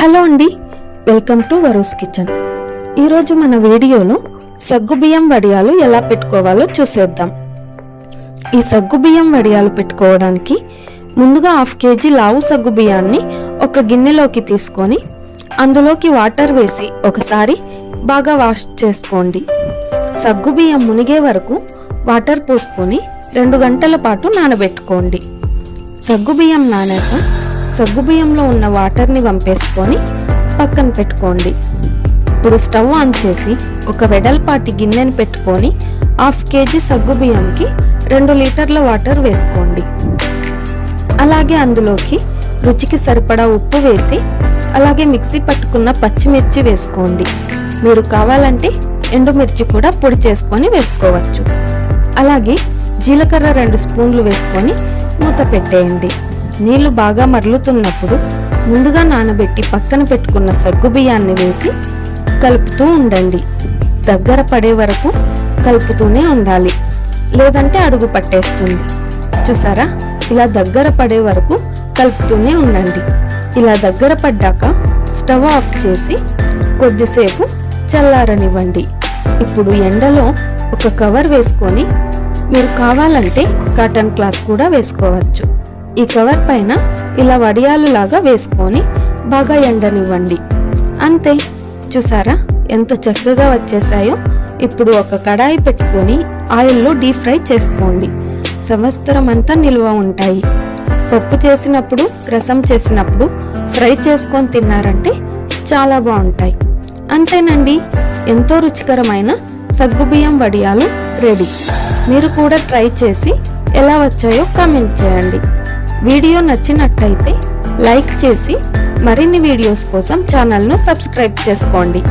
Hello అండి, welcome to వరూస్ kitchen. ఈరోజు మన వీడియోలో సగ్గుబియ్యం వడియాలు ఎలా పెట్టుకోవాలో చూసేద్దాం. ఈ సగ్గుబియ్యం వడియాలు పెట్టుకోవడానికి ముందుగా 1/2 kg లావు సగ్గుబియ్యాన్ని ఒక గిన్నెలోకి తీసుకొని అందులోకి వాటర్ వేసి ఒకసారి బాగా వాష్ చేసుకోండి. సగ్గుబియ్యం మునిగే వరకు వాటర్ పోసుకొని 2 గంటల పాటు నానబెట్టుకోండి. సగ్గుబియ్యం నానాక సగ్గుబియ్యంలో ఉన్న వాటర్ని వంపేసుకొని పక్కన పెట్టుకోండి. ఇప్పుడు స్టవ్ ఆన్ చేసి ఒక వెడల్పాటి గిన్నెని పెట్టుకొని 1/2 kg సగ్గుబియ్యంకి 2 లీటర్ల వాటర్ వేసుకోండి. అలాగే అందులోకి రుచికి సరిపడా ఉప్పు వేసి అలాగే మిక్సీ పట్టుకున్న పచ్చిమిర్చి వేసుకోండి. మీరు కావాలంటే ఎండుమిర్చి కూడా పొడి చేసుకొని వేసుకోవచ్చు. అలాగే జీలకర్ర 2 స్పూన్లు వేసుకొని మూత పెట్టేయండి. నీళ్లు బాగా మరలుతున్నప్పుడు ముందుగా నానబెట్టి పక్కన పెట్టుకున్న సగ్గుబియ్యాన్ని వేసి కలుపుతూ ఉండండి. దగ్గర పడే వరకు కలుపుతూనే ఉండాలి, లేదంటే అడుగు పట్టేస్తుంది. చూసారా, ఇలా దగ్గర పడే వరకు కలుపుతూనే ఉండండి. ఇలా దగ్గర పడ్డాక స్టవ్ ఆఫ్ చేసి కొద్దిసేపు చల్లారనివ్వండి. ఇప్పుడు ఎండలో ఒక కవర్ వేసుకొని మీరు కావాలంటే కాటన్ క్లాత్ కూడా వేసుకోవచ్చు. ఈ కవర్ పైన ఇలా వడియాలు లాగా వేసుకొని బాగా ఎండనివ్వండి. అంతే, చూసారా ఎంత చక్కగా వచ్చేసాయో. ఇప్పుడు ఒక కడాయి పెట్టుకొని ఆయిల్లో డీప్ ఫ్రై చేసుకోండి. సంవత్సరం అంతా నిల్వ ఉంటాయి. పప్పు చేసినప్పుడు, రసం చేసినప్పుడు ఫ్రై చేసుకొని తిన్నారంటే చాలా బాగుంటాయి. అంతేనండి, ఎంతో రుచికరమైన సగ్గుబియ్యం వడియాలు రెడీ. మీరు కూడా ట్రై చేసి ఎలా వచ్చాయో కామెంట్ చేయండి. వీడియో నచ్చినట్టయితే లైక్ చేసి మరిన్ని వీడియోస్ కోసం ఛానల్ను సబ్స్క్రైబ్ చేసుకోండి.